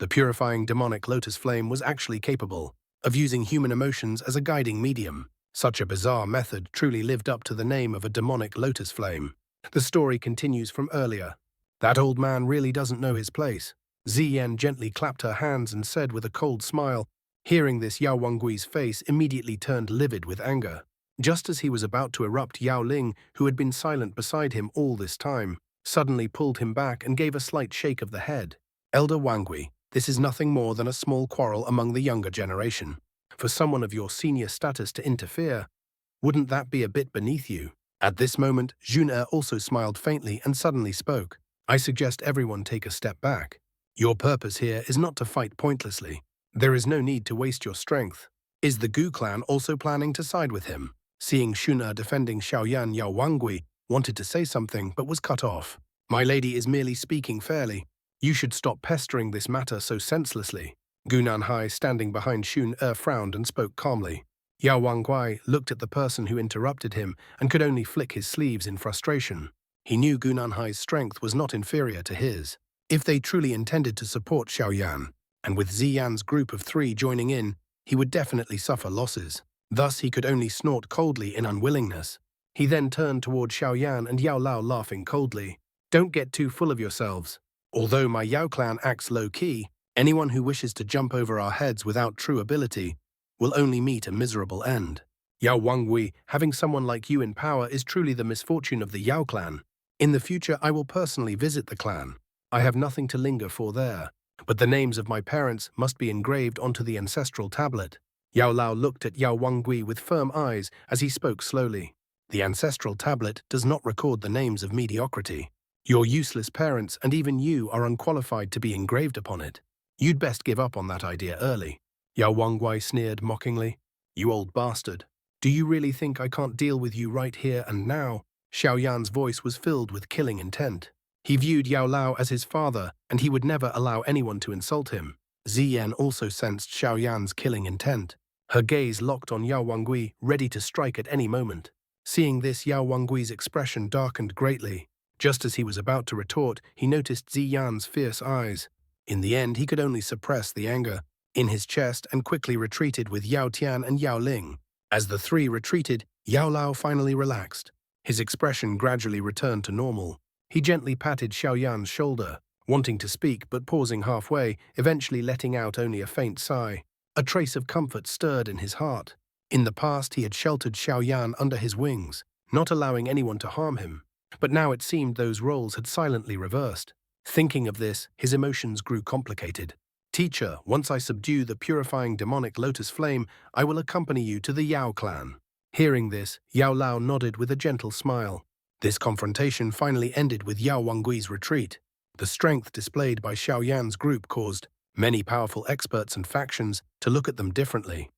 The purifying demonic lotus flame was actually capable of using human emotions as a guiding medium. Such a bizarre method truly lived up to the name of a demonic lotus flame. The story continues from earlier. That old man really doesn't know his place. Ziyan gently clapped her hands and said with a cold smile. Hearing this, Yao Wanggui's face immediately turned livid with anger. Just as he was about to erupt, Yao Ling, who had been silent beside him all this time, suddenly pulled him back and gave a slight shake of the head. Elder Wangui, this is nothing more than a small quarrel among the younger generation. For someone of your senior status to interfere, wouldn't that be a bit beneath you? At this moment, Jun'er also smiled faintly and suddenly spoke. I suggest everyone take a step back. Your purpose here is not to fight pointlessly. There is no need to waste your strength. Is the Gu clan also planning to side with him? Seeing Jun'er defending Xiaoyan, Yao Wangui wanted to say something but was cut off. My lady is merely speaking fairly. You should stop pestering this matter so senselessly. Gu Nanhai, standing behind Jun'er, frowned and spoke calmly. Yao Wangui looked at the person who interrupted him and could only flick his sleeves in frustration. He knew Gu Nanhai's strength was not inferior to his. If they truly intended to support Xiaoyan, and with Ziyan's group of 3 joining in, he would definitely suffer losses. Thus he could only snort coldly in unwillingness. He then turned toward Xiaoyan and Yao Lao, laughing coldly. Don't get too full of yourselves. Although my Yao clan acts low-key, anyone who wishes to jump over our heads without true ability will only meet a miserable end. Yao Wangui, having someone like you in power is truly the misfortune of the Yao clan. In the future, I will personally visit the clan. I have nothing to linger for there, but the names of my parents must be engraved onto the ancestral tablet. Yao Lao looked at Yao Wangui with firm eyes as he spoke slowly. The ancestral tablet does not record the names of mediocrity. Your useless parents and even you are unqualified to be engraved upon it. You'd best give up on that idea early. Yao Wangui sneered mockingly. You old bastard. Do you really think I can't deal with you right here and now? Xiaoyan's voice was filled with killing intent. He viewed Yao Lao as his father, and he would never allow anyone to insult him. Ziyan also sensed Xiaoyan's killing intent. Her gaze locked on Yao Wangui, ready to strike at any moment. Seeing this, Yao Wanggui's expression darkened greatly. Just as he was about to retort, he noticed Ziyan's fierce eyes. In the end, he could only suppress the anger in his chest and quickly retreated with Yao Tian and Yao Ling. As the 3 retreated, Yao Lao finally relaxed. His expression gradually returned to normal. He gently patted Xiaoyan's shoulder, wanting to speak but pausing halfway, eventually letting out only a faint sigh. A trace of comfort stirred in his heart. In the past, he had sheltered Xiaoyan under his wings, not allowing anyone to harm him. But now it seemed those roles had silently reversed. Thinking of this, his emotions grew complicated. Teacher, once I subdue the purifying demonic lotus flame, I will accompany you to the Yao clan. Hearing this, Yao Lao nodded with a gentle smile. This confrontation finally ended with Yao Wanggui's retreat. The strength displayed by Xiaoyan's group caused many powerful experts and factions to look at them differently.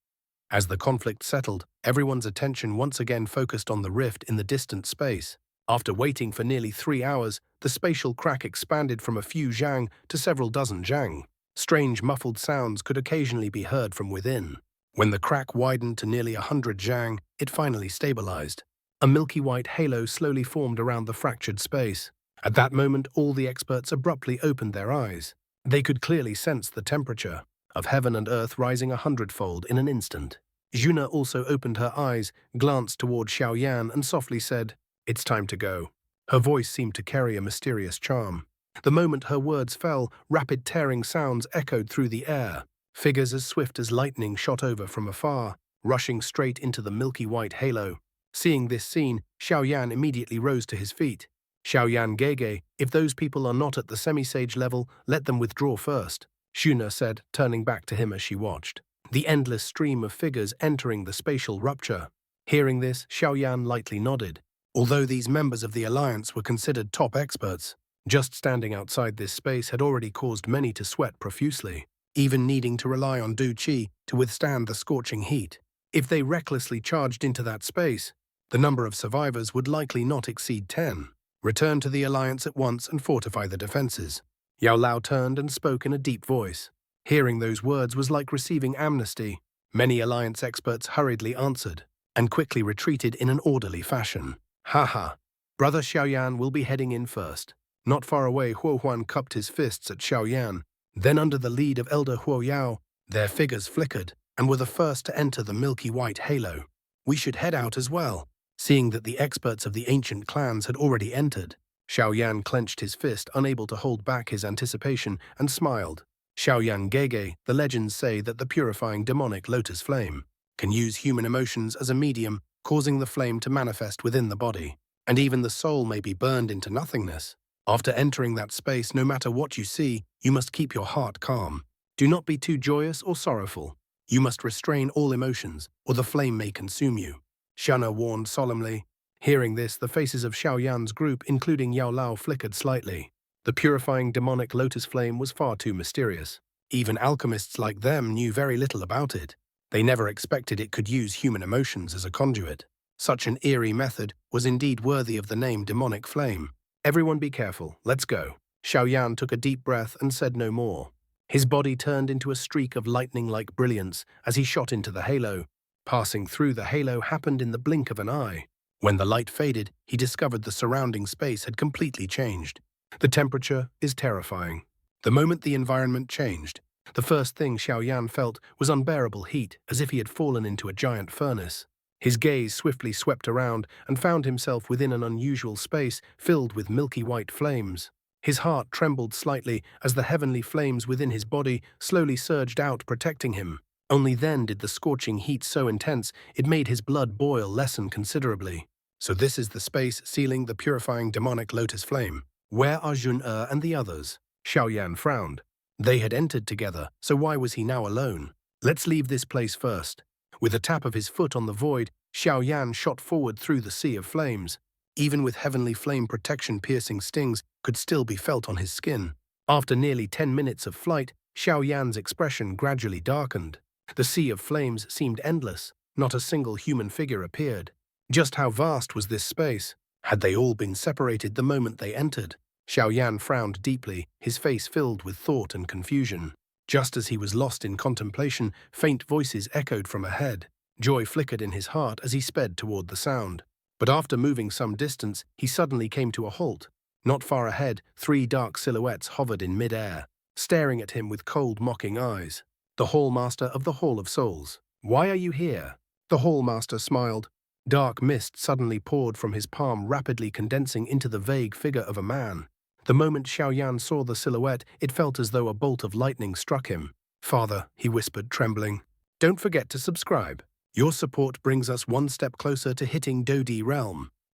As the conflict settled, everyone's attention once again focused on the rift in the distant space. After waiting for nearly 3 hours, the spatial crack expanded from a few zhang to several dozen zhang. Strange muffled sounds could occasionally be heard from within. When the crack widened to nearly 100 zhang, it finally stabilized. A milky white halo slowly formed around the fractured space. At that moment, all the experts abruptly opened their eyes. They could clearly sense the temperature of heaven and earth rising 100-fold in an instant. Jun'er also opened her eyes, glanced toward Xiaoyan and softly said, "It's time to go." Her voice seemed to carry a mysterious charm. The moment her words fell, rapid tearing sounds echoed through the air. Figures as swift as lightning shot over from afar, rushing straight into the milky white halo. Seeing this scene, Xiaoyan immediately rose to his feet. Xiaoyan Gege, if those people are not at the semi-sage level, let them withdraw first, Jun'er said, turning back to him as she watched. The endless stream of figures entering the spatial rupture. Hearing this, Xiaoyan lightly nodded. Although these members of the alliance were considered top experts, just standing outside this space had already caused many to sweat profusely, even needing to rely on Du Qi to withstand the scorching heat. If they recklessly charged into that space, the number of survivors would likely not exceed 10. Return to the alliance at once and fortify the defenses. Yao Lao turned and spoke in a deep voice. Hearing those words was like receiving amnesty. Many alliance experts hurriedly answered, and quickly retreated in an orderly fashion. Ha! Brother Xiaoyan will be heading in first. Not far away, Huo Huan cupped his fists at Xiaoyan. Then under the lead of Elder Huoyao, their figures flickered and were the first to enter the milky white halo. We should head out as well. Seeing that the experts of the ancient clans had already entered, Xiaoyan clenched his fist, unable to hold back his anticipation, and smiled. Xiaoyan Gege, the legends say that the purifying demonic lotus flame can use human emotions as a medium, causing the flame to manifest within the body, and even the soul may be burned into nothingness. After entering that space, no matter what you see, you must keep your heart calm. Do not be too joyous or sorrowful. You must restrain all emotions, or the flame may consume you, Shana warned solemnly. Hearing this, the faces of Xiaoyan's group, including Yao Lao, flickered slightly. The purifying demonic lotus flame was far too mysterious. Even alchemists like them knew very little about it. They never expected it could use human emotions as a conduit. Such an eerie method was indeed worthy of the name demonic flame. Everyone be careful, let's go. Xiaoyan took a deep breath and said no more. His body turned into a streak of lightning-like brilliance as he shot into the halo. Passing through the halo happened in the blink of an eye. When the light faded, he discovered the surrounding space had completely changed. The temperature is terrifying. The moment the environment changed, the first thing Xiaoyan felt was unbearable heat, as if he had fallen into a giant furnace. His gaze swiftly swept around and found himself within an unusual space filled with milky white flames. His heart trembled slightly as the heavenly flames within his body slowly surged out, protecting him. Only then did the scorching heat so intense it made his blood boil lessen considerably. So this is the space sealing the purifying demonic lotus flame. Where are Jun-Er and the others? Xiaoyan frowned. They had entered together, so why was he now alone? Let's leave this place first. With a tap of his foot on the void, Xiaoyan shot forward through the sea of flames. Even with heavenly flame protection, piercing stings could still be felt on his skin. After nearly 10 minutes of flight, Xiaoyan's expression gradually darkened. The sea of flames seemed endless. Not a single human figure appeared. Just how vast was this space? Had they all been separated the moment they entered? Xiaoyan frowned deeply, his face filled with thought and confusion. Just as he was lost in contemplation, faint voices echoed from ahead. Joy flickered in his heart as he sped toward the sound. But after moving some distance, he suddenly came to a halt. Not far ahead, 3 dark silhouettes hovered in mid-air, staring at him with cold, mocking eyes. The Hallmaster of the Hall of Souls. Why are you here? The Hallmaster smiled. Dark mist suddenly poured from his palm, rapidly condensing into the vague figure of a man. The moment Xiaoyan saw the silhouette, it felt as though a bolt of lightning struck him. Father, he whispered, trembling. Don't forget to subscribe. Your support brings us one step closer to hitting Dodi Realm.